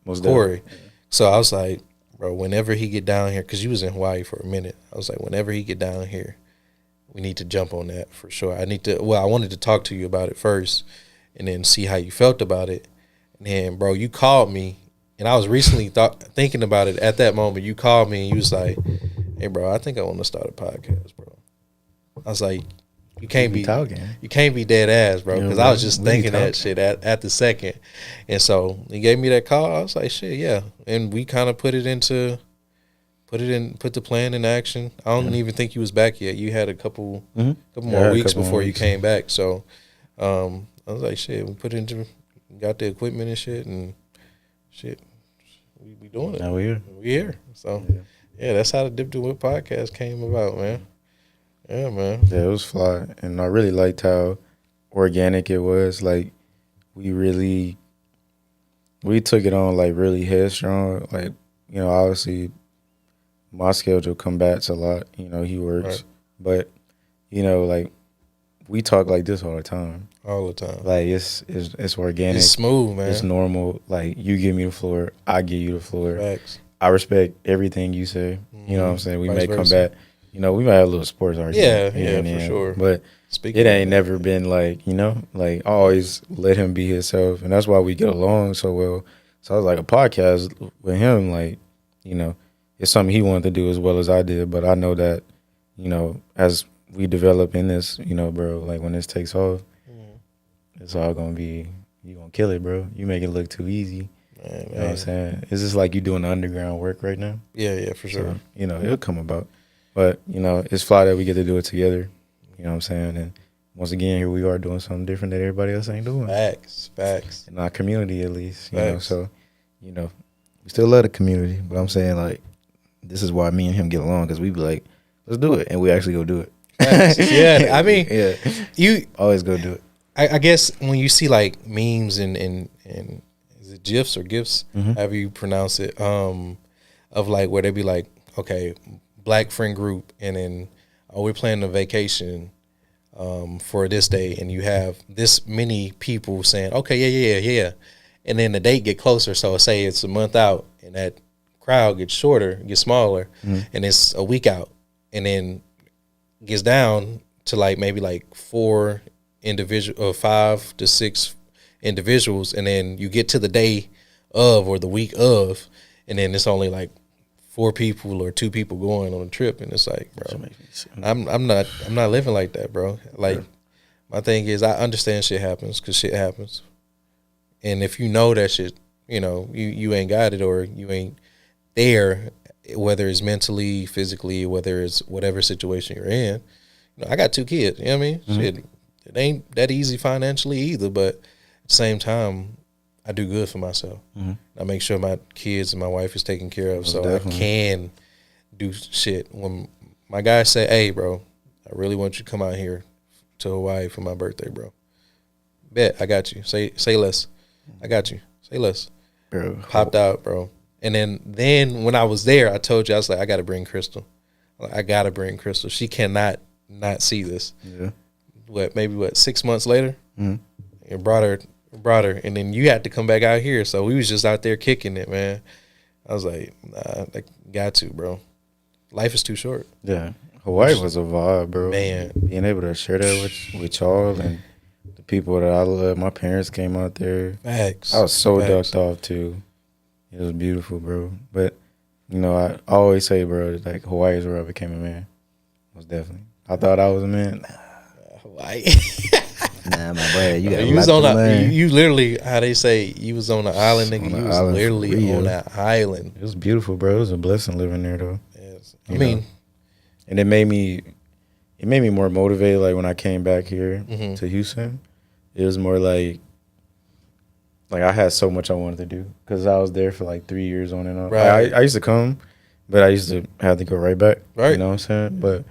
Most Corey. definitely. So I was like, bro, whenever he get down here, because you was in Hawaii for a minute, I was like, whenever he get down here, we need to jump on that for sure. I wanted to talk to you about it first and then see how you felt about it. And then, bro, you called me, and I was recently thinking about it at that moment. You called me, and you was like, hey, bro, I think I want to start a podcast, bro. I was like, you can't be dead ass, bro, because I was just thinking that shit at the second. And so he gave me that call. I was like, shit, yeah. And we kind of put the plan in action. I don't even think you was back yet. You had a couple more weeks before you came back. So I was like, shit, got the equipment and shit, and shit, we doing it. Now we here. So yeah, that's how the DipdNWhipd Podcast came about, man. Yeah, man. Yeah, it was fly, and I really liked how organic it was. Like we took it on like really headstrong. Like, you know, obviously my schedule combats a lot. You know, he works, right. But you know, like we talk like this all the time. All the time. Like it's organic. It's smooth, man. It's normal. Like you give me the floor, I give you the floor. Facts. I respect everything you say. You know what I'm saying? We may come back. You know, we might have a little sports argument. Yeah, for sure. But it ain't never been like, you know, like I always let him be himself, and that's why we get along so well. So I was like, a podcast with him, like, you know, it's something he wanted to do as well as I did. But I know that, you know, as we develop in this, you know, bro, like when this takes off, it's all gonna be, you gonna kill it, bro. You make it look too easy. Man. You know what I'm saying? It's just like you doing the underground work right now. Yeah, for sure. So, you know, it'll come about. But, you know, it's fly that we get to do it together. You know what I'm saying? And once again, here we are doing something different that everybody else ain't doing. Facts. In our community, at least. You know, so, you know, we still love the community. But I'm saying, like, this is why me and him get along, because we be like, let's do it. And we actually go do it. Yeah, I mean, you always go do it. I guess when you see, like, memes and is it GIFs or GIFs, however you pronounce it, of, like, where they be like, okay, Black friend group, and then we're planning a vacation for this day, and you have this many people saying, okay, yeah, and then the date get closer, so say it's a month out, and that crowd gets shorter, gets smaller, and it's a week out, and then gets down to like maybe like 5 to 6 individuals, and then you get to the day of or the week of, and then it's only like 4 people or 2 people going on a trip, and it's like, bro, I'm not living like that, bro. Like, my thing is, I understand shit happens because shit happens, and if you know that shit, you know, you ain't got it or you ain't there, whether it's mentally, physically, whether it's whatever situation you're in. You know, I got 2 kids. You know what I mean? Shit, it ain't that easy financially either, but at the same time, I do good for myself. I make sure my kids and my wife is taken care of, so definitely. I can do shit. When my guys say, hey, bro, I really want you to come out here to Hawaii for my birthday, bro. Bet, I got you. Say less. I got you. Say less. Bro. Popped out, bro. And then when I was there, I told you, I was like, I got to bring Crystal. I got to bring Crystal. She cannot not see this. Yeah. Maybe 6 months later? And brought her, and then you had to come back out here, so we was just out there kicking it, man. I was like, nah, I got to, bro. Life is too short. Yeah, Hawaii was a vibe, bro. Man, being able to share that with y'all and the people that I love. My parents came out there. Facts. I was so ducked off too. It was beautiful, bro. But you know, I always say, bro, like Hawaii is where I became a man. Most definitely. I thought I was a man. Hawaii. Nah, my boy, you got you was on you literally, how they say, you was on the island, nigga. You was literally on that island. It was beautiful, bro. It was a blessing living there, though. Yes. I mean, and it made me more motivated. Like when I came back here to Houston, it was more like I had so much I wanted to do because I was there for like 3 years on and on. Right. I used to come, but I used to have to go right back. Right. You know what I'm saying? But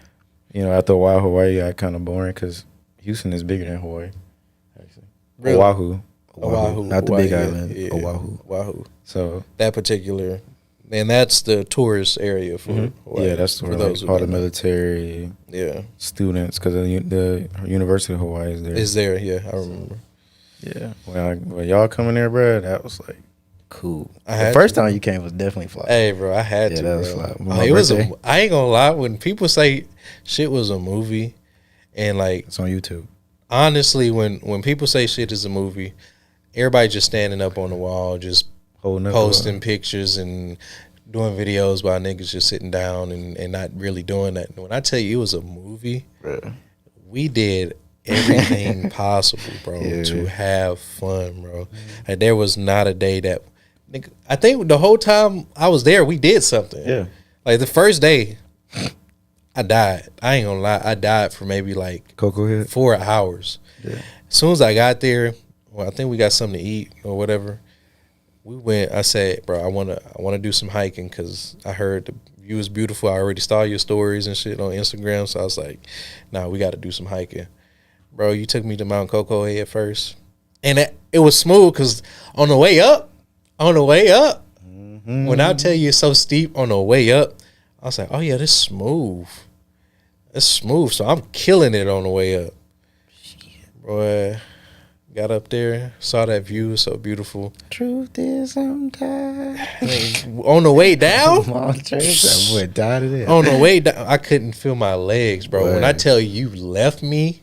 you know, after a while, Hawaii got kind of boring because Houston is bigger than Hawaii, actually. Really? Oahu. Not the big island. Yeah. Oahu. So that particular, and that's the tourist area for Hawaii. Yeah, that's where like, all the military students, because the University of Hawaii is there. Is there, yeah, I remember. Yeah. When y'all coming there, bro, that was like cool. The first time you came was definitely fly. Hey, bro, I had to. That was Bro. fly. It was. I ain't gonna lie. When people say shit was a movie, and like it's on YouTube. Honestly, when people say shit is a movie, everybody just standing up on the wall, just posting pictures and doing videos while niggas just sitting down and not really doing that. When I tell you it was a movie, bro, we did everything possible, bro, to have fun, bro. Like, there was not a day that, I think the whole time I was there, we did something. Yeah. Like the first day, I died. I ain't gonna lie. I died for maybe like Cocoa Head? 4 hours. Yeah. As soon as I got there, well, I think we got something to eat or whatever. We went. I said, bro, I wanna do some hiking because I heard the view is beautiful. I already saw your stories and shit on Instagram, so I was like, nah, we got to do some hiking, bro. You took me to Mount Cocoa Head first, and it was smooth because on the way up, when I tell you it's so steep on the way up, I was like, oh yeah, this smooth. It's smooth, so I'm killing it on the way up. Boy, got up there, saw that view, so beautiful. Truth is sometimes. On the way down? That boy died of it. On the way down, I couldn't feel my legs, bro. Boy. When I tell you left me,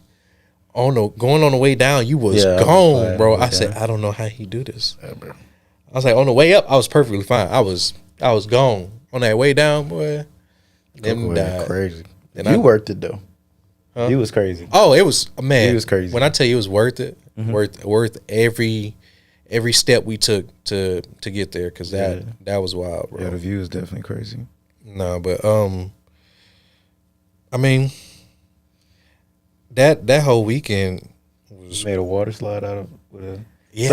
going on the way down, you was gone, bro. I said, I don't know how he do this. Bro. I was like, on the way up, I was perfectly fine. I was gone. On that way down, boy, them died. Crazy. And you worked it though. Huh? You was crazy. Oh, it was, man. He was crazy. When I tell you it was worth it, worth every step we took to get there, because that was wild, bro. Yeah, the view is definitely crazy. No, but I mean, that whole weekend was made a water slide out of with a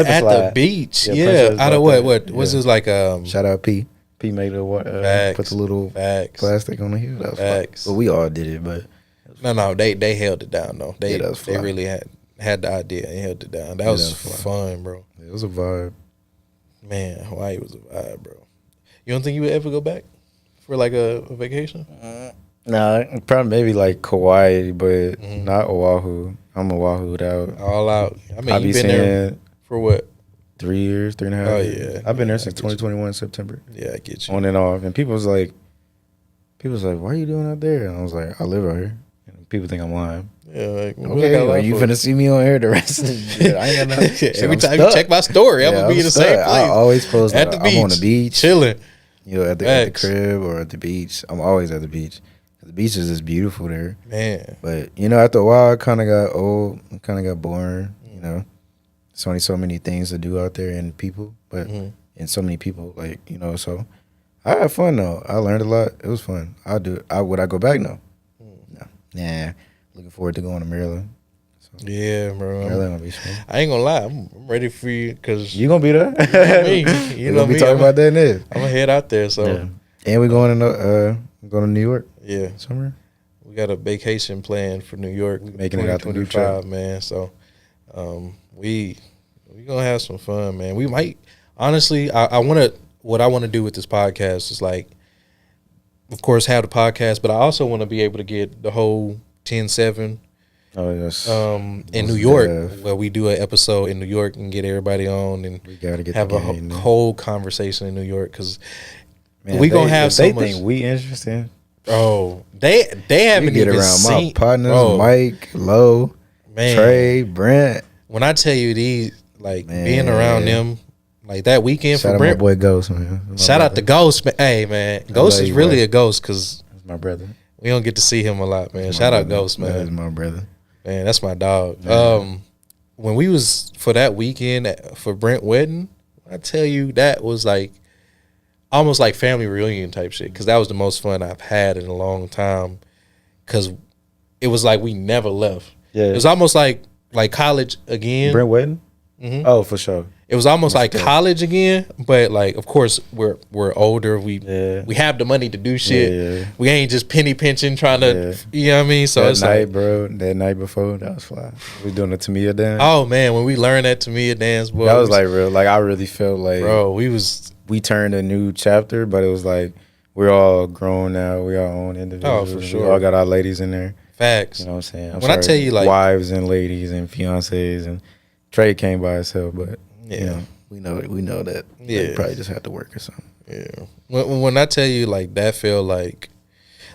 at the beach. Yeah, out of what was it like? Shout out P. P made a water. Put the little plastic on the hill. That was facts. Well, we all did it, but no, they held it down though. They really had the idea and held it down. That was fun, bro. It was a vibe. Man, Hawaii was a vibe, bro. You don't think you would ever go back for like a vacation? Nah, probably maybe like Kauai, but not Oahu. I'm Oahu'd out. All out. I mean, you've been there for what? 3 years, 3.5 Oh, years. yeah. I've been there since 2021 September. Yeah, I get you. On and off. And people was like, why are you doing out there? And I was like, I live out here. And people think I'm lying. Yeah, like, okay, well, you finna see me on air the rest of the year. I ain't got nothing. Every time you check my story, I'm gonna be in the same place. I always post at the beach. I'm on the beach. Chilling. You know, at the crib or at the beach. I'm always at the beach. The beach is just beautiful there. Man. But, you know, after a while, I kind of got old. I kind of got boring, you know. There's only so many things to do out there and people, but and so many people, like, you know, so I had fun though. I learned a lot. It was fun. Would I go back? No. No. Nah. Looking forward to going to Maryland. So, yeah, bro. Maryland gonna be fun. I ain't gonna lie. I'm ready for you because you gonna be there. You know me. Be talking about that next. I'm gonna head out there. So and we're going to New York. Yeah, summer. We got a vacation planned for New York. Making it out to 2025, man. So we gonna have some fun, man. We might honestly. What I want to do with this podcast is like, of course, have the podcast, but I also want to be able to get the whole 10-7 in New York, where we do an episode in New York and get everybody on and we gotta get have a whole conversation in New York, because we gonna have so much. They think we interesting. Oh, they haven't get even around seen my partners, Mike, Lowe, Trey, Brent. When I tell you these, like being around them, like that weekend for Brent. Shout out my boy Ghost, man. Shout out to Ghost, man. Hey, man, Ghost is really a ghost because that's my brother. We don't get to see him a lot, man. Shout out Ghost, man. That's my brother. Man, that's my dog. When we was for that weekend for Brent wedding, I tell you that was like almost like family reunion type shit, because that was the most fun I've had in a long time, because it was like we never left. Yeah, it was almost like college again. Brent wedding? Oh, for sure. It was almost like college again, but like, of course, we're older. We have the money to do shit. Yeah. We ain't just penny pinching trying to, you know what I mean? So that night, bro, that night before, that was fly. We doing the Tamia dance. Oh man, when we learned that Tamia dance, boy, that was like real. Like I really felt like, bro, we turned a new chapter, but it was like we're all grown now. We our own individuals. Oh, for sure. We all got our ladies in there. Facts. You know what I'm saying? I tell you, like, wives and ladies and fiancés and Trade came by itself, but Yeah. We know that. Yeah. They probably just had to work or something. Yeah. When I tell you like that feel like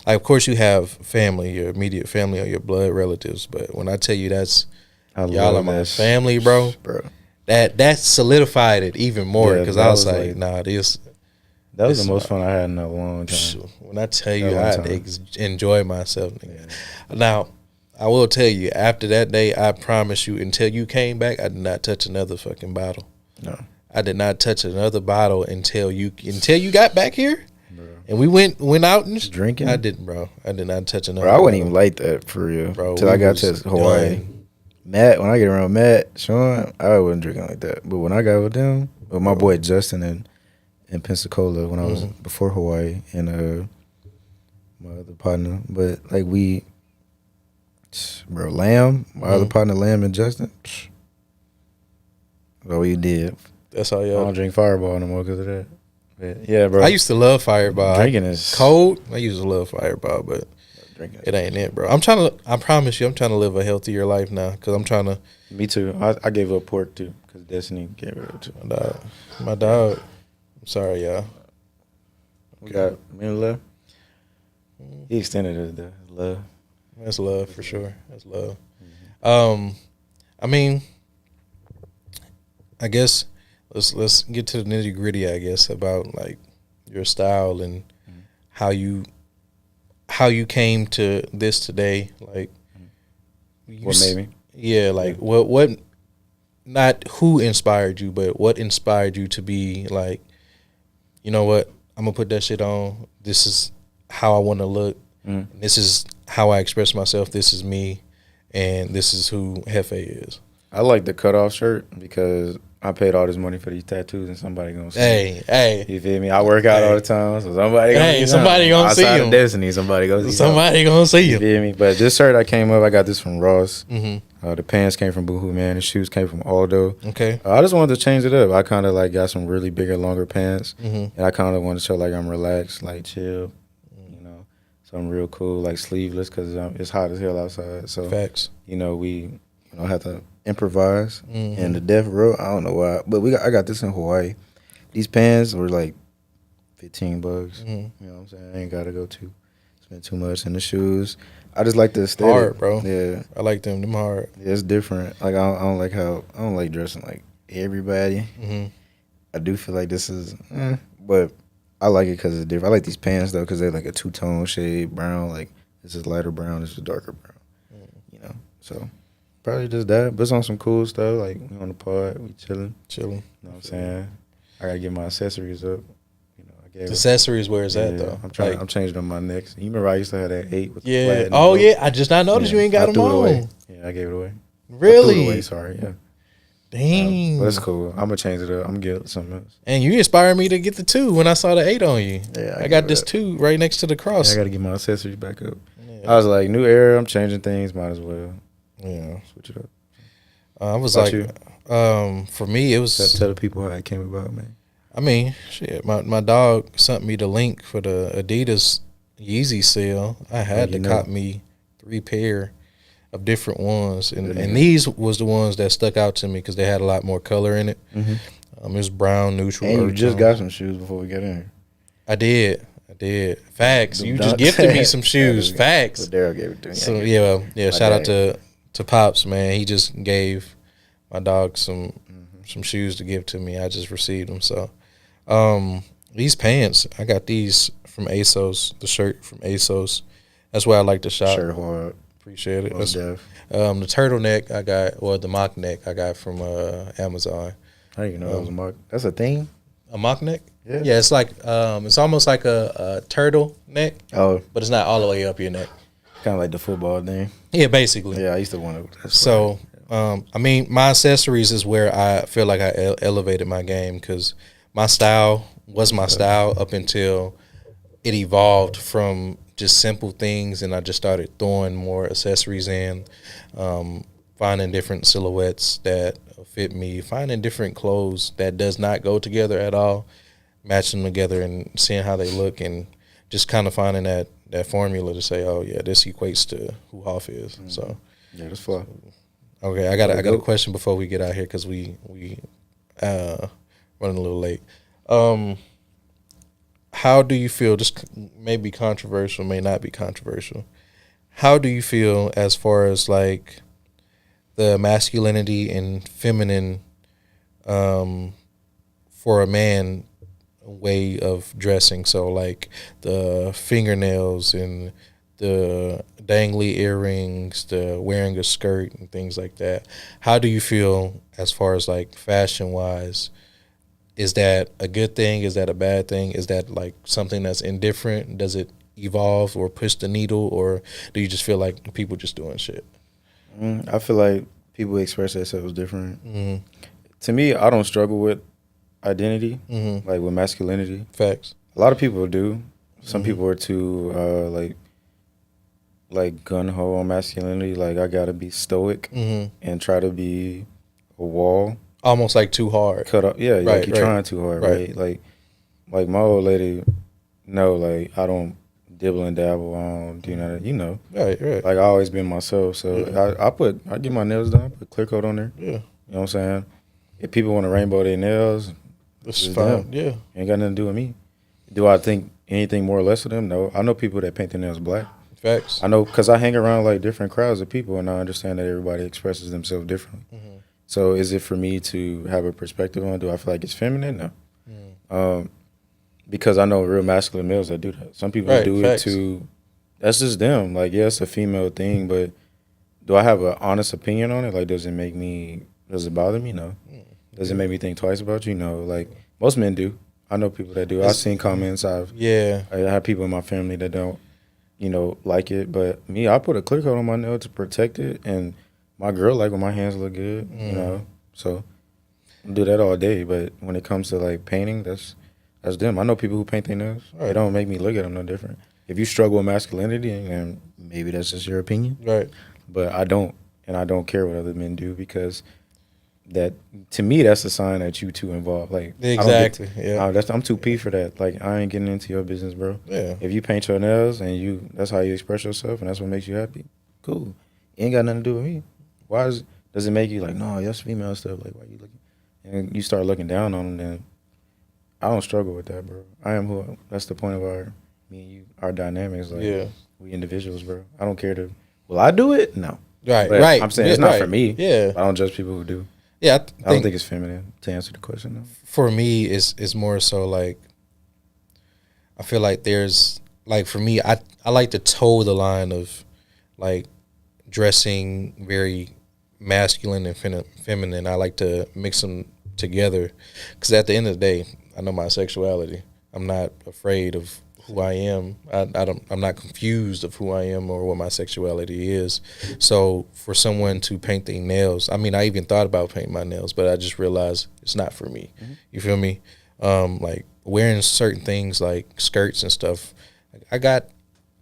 of course you have family, your immediate family or your blood relatives, but when I tell you y'all are my family, bro. That solidified it even more because I was like, nah, this. That was the most fun I had in a long time. When I tell you, I had to enjoy myself. Nigga. Yeah. Now, I will tell you, after that day, I promise you, until you came back, I did not touch another fucking bottle. No. I did not touch another bottle until you got back here. Bro. And we went out and drinking. I didn't, bro. I did not touch another. Bro, I wouldn't even like that for real. Bro, till I got to Hawaii. Done. Matt, when I get around Matt, Sean, I wasn't drinking like that. But when I got with them, with my boy Justin in Pensacola when I was before Hawaii and my other partner, but like Lamb, my other partner Lamb and Justin, that's all we did. That's all y'all. I don't drink Fireball no more because of that. But yeah, bro. I used to love Fireball. Drinking is cold. I used to love Fireball, but it ain't it, bro. I promise you, I'm trying to live a healthier life now because I'm trying to. Me too. I gave up pork too because Destiny gave it up to my dog. I'm sorry, y'all. We got a minute left. He extended it, though. Love. That's love for sure. That's love. Mm-hmm. I mean, I guess let's get to the nitty gritty. I guess about like your style and how you came to this today. Like, what made me? Yeah, like what? Not who inspired you, but what inspired you to be like, you know what? I'm gonna put that shit on. This is how I want to look. This is how I express myself. This is me, and this is who Jefè is. I like the cutoff shirt because I paid all this money for these tattoos, and somebody gonna see. Hey, you feel me? I work out all the time, so somebody gonna see outside of Destiny. Somebody gonna see. Somebody gonna see you. You feel me? But this shirt I came up. I got this from Ross. The pants came from Boohoo Man. The shoes came from Aldo. Okay. I just wanted to change it up. I kind of like got some really bigger, longer pants, and I kind of wanted to show like I'm relaxed, like chill, you know, something real cool, like sleeveless because it's hot as hell outside. So facts. You know, we have to improvise. And the death row, I don't know why, but I got this in Hawaii. These pants were like $15. You know what I'm saying? I ain't gotta go spend too much. And the shoes, I just like the aesthetic. Hard, bro. Yeah, I like them. Them hard. Yeah, it's different. Like I don't like dressing like everybody. I do feel like this is, but I like it because it's different. I like these pants though because they're like a two-tone shade brown. Like this is lighter brown, this is darker brown. You know, so probably just that. But it's on some cool stuff. Like we on the pod, we chilling. You know what I'm saying? I gotta get my accessories up. Accessories, where is that though? I'm changing on my necks. You remember I used to have that 8 with the flat. Oh yeah, I just not noticed you ain't got them on. Away. Yeah, I gave it away. Really? I threw it away, sorry. Yeah. Dang. But it's cool. I'm gonna change it up. I'm gonna get something else. And you inspired me to get the 2 when I saw the 8 on you. Yeah, I got this 2 right next to the cross. Yeah, I gotta get my accessories back up. Yeah. I was like, new era. I'm changing things. Might as well. Yeah, switch it up. I was like, for me, it was tell the people how it came about, man. I mean, shit. My dog sent me the link for the Adidas Yeezy sale. I had to cop me 3 pair of different ones, and these was the ones that stuck out to me because they had a lot more color in it. It was brown, neutral. And you just got some shoes before we got in here. I did. Facts. You just gifted me some shoes. Facts. Daryl gave it to me. So yeah. Shout out to Pops, man. He just gave my dog some shoes to give to me. I just received them. So these pants, I got these from ASOS. The shirt from ASOS. That's where I like to shop. Shirt hard. Appreciate it. The turtleneck I got, or the mock neck I got from Amazon. I didn't even know that was a mock. That's a thing? A mock neck? Yeah, it's like it's almost like a turtle neck. Oh, but it's not all the way up your neck. Kind of like the football thing. Yeah, basically. Yeah, I used to want to. So, I mean, my accessories is where I feel like I elevated my game because my style was my style up until it evolved from just simple things, and I just started throwing more accessories in, finding different silhouettes that fit me, finding different clothes that does not go together at all, matching them together and seeing how they look, and just kind of finding that formula to say, oh yeah, this equates to who HOF is. So yeah, that's fly. Okay, I got a question before we get out here because we running a little late. How do you feel? This may be controversial, may not be controversial. How do you feel as far as like the masculinity and feminine for a man way of dressing? So like the fingernails and the dangly earrings, the wearing a skirt and things like that. How do you feel as far as like fashion wise? Is that a good thing? Is that a bad thing? Is that like something that's indifferent? Does it evolve or push the needle, or do you just feel like people just doing shit? I feel like people express themselves different. Mm-hmm. To me, I don't struggle with identity, Mm-hmm. like with masculinity. Facts. A lot of people do. Some Mm-hmm. people are too like gun ho on masculinity. Like I gotta be stoic Mm-hmm. and try to be a wall. Almost like too hard. Cut up, yeah, Right, like you're right. trying too hard, Right. right? Like my old lady, no, like I don't dibble and dabble. I don't do none of, Right, right. like I always been myself. So I get my nails done, I put clear coat on there. Yeah. You know what I'm saying? If people want to rainbow their nails, That's Just fine. them. Yeah. ain't got nothing to do with me. Do I think anything more or less of them? No. I know people that paint their nails black. Facts. I know because I hang around like different crowds of people, and I understand that everybody expresses themselves differently. Mm-hmm. So is it for me to have a perspective on? Do I feel like it's feminine? No. Mm. Because I know real masculine males that do that. Some people Right, do facts. it to. That's just them. Like, yeah, it's a female thing, but do I have an honest opinion on it? Like, does it bother me? No. Does it make me think twice about you? No. Like, most men do. I know people that do. I've seen comments. I have people in my family that don't, like it. But me, I put a clear coat on my nail to protect it, and my girl like when my hands look good, So I do that all day. But when it comes to like painting, that's them. I know people who paint their nails. Right. It don't make me look at them no different. If you struggle with masculinity, and maybe that's just your opinion. Right. But I don't, and I don't care what other men do because that to me that's a sign that you too involved. Like Exactly. Yeah. I'm too P for that. Like I ain't getting into your business, bro. Yeah. If you paint your nails and that's how you express yourself and that's what makes you happy, cool. It ain't got nothing to do with me. Does it make you like, no, that's female stuff? Like why you looking? And you start looking down on them, then I don't struggle with that, bro. I am who. That's the point of me and you, our dynamics. Like we individuals, bro. I don't care to. Will I do it? No. Right. But right. I'm saying it's not right. for me. Yeah. I don't judge people who do. Yeah. I don't think it's feminine to answer the question, though. For me, it's more so like I feel like there's like for me, I like to toe the line of like dressing very masculine and feminine. I like to mix them together because at the end of the day, I know my sexuality. I'm not afraid of who I am. I'm not confused of who I am or what my sexuality is. So for someone to paint their nails, I mean, I even thought about painting my nails, but I just realized it's not for me. Mm-hmm. You feel me? Like wearing certain things like skirts and stuff. I got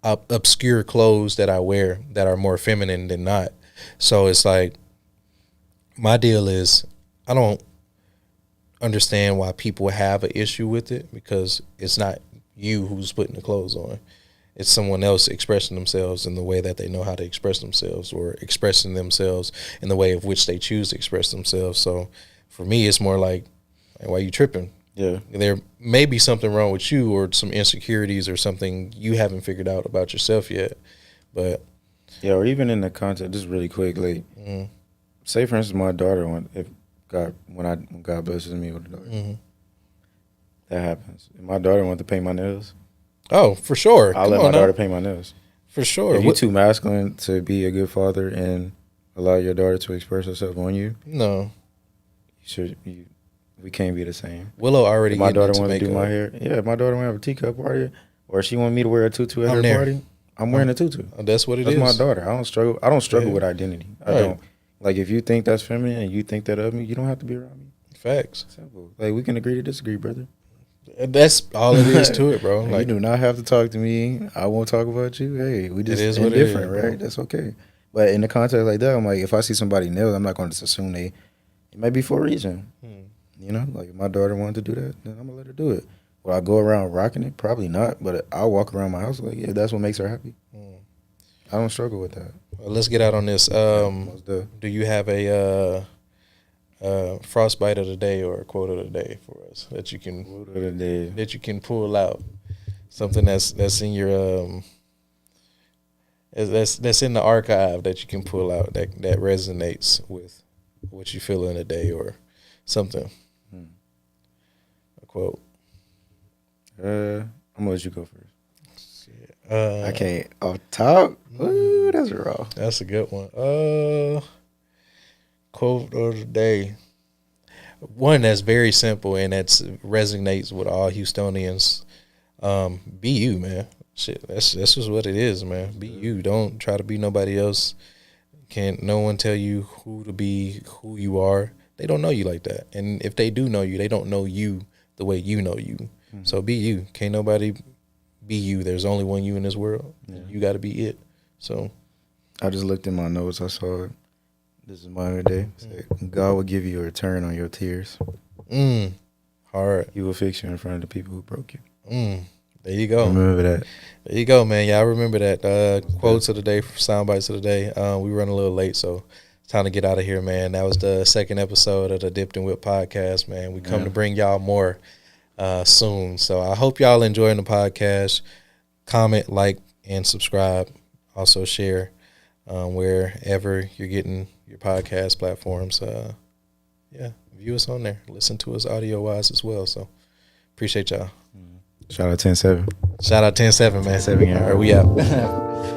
obscure clothes that I wear that are more feminine than not. So it's like my deal is I don't understand why people have an issue with it because it's not you who's putting the clothes on. It's someone else expressing themselves in the way that they know how to express themselves or expressing themselves in the way of which they choose to express themselves. So for me, it's more like, why are you tripping? Yeah. There may be something wrong with you or some insecurities or something you haven't figured out about yourself yet. But yeah, or even in the context, just really quick, like, say for instance, my daughter, when God blesses me with a daughter, that happens. If my daughter wants to paint my nails, oh, for sure, I'll let my daughter paint my nails. For sure. If you're too masculine to be a good father and allow your daughter to express herself on you, no, we can't be the same. Willow already. If my daughter want to do my hair. Yeah, if my daughter want to have a teacup party, or she want me to wear a tutu at her party, I'm wearing a tutu. That's what it is. That's my daughter. I don't struggle with identity. I don't. Like if you think that's feminine and you think that of me, you don't have to be around me. Facts. Simple. Like we can agree to disagree, brother. That's all it is to it, bro. Like, you do not have to talk to me. I won't talk about you. Hey, we just indifferent, right? That's okay. But in the context like that, I'm like, if I see somebody nails, I'm not going to just assume it might be for a reason. You know, like if my daughter wanted to do that, then I'm gonna let her do it. Will I go around rocking it? Probably not. But I'll walk around my house like, yeah, that's what makes her happy. I don't struggle with that. let's get out on this. Most Do you have a frostbite of the day or a quote of the day for us that you can quote of the day. that you can pull out? Something that's in your that's in the archive that you can pull out that resonates with what you feel in a day or something. A quote. I'm gonna let you go first. Shit. I can't off top. Ooh, that's raw. That's a good one. Quote of the day. One that's very simple and that resonates with all Houstonians. Be you, man. Shit, that's just what it is, man. Be you. Don't try to be nobody else. Can't no one tell you who to be, who you are. They don't know you like that. And if they do know you, they don't know you the way you know you. Mm-hmm. So be you. Can't nobody be you. There's only one you in this world. Yeah. You got to be it. So I just looked in my notes. I saw it. This is mine today. God will give you a return on your tears. Hard. He will fix you in front of the people who broke you. There you go. Remember that. There you go, man. Yeah, I remember that. Quotes of the day, sound bites of the day. We run a little late, so it's time to get out of here, man. That was the second episode of the DipdNWhipd Podcast, man. We come to bring y'all more soon. So I hope y'all enjoying the podcast. Comment, like, and subscribe. Also share wherever you're getting your podcast platforms. View us on there. Listen to us audio-wise as well. So appreciate y'all. Shout out 10-7. Shout out 10-7, man. 10-7, yeah. All right, we out.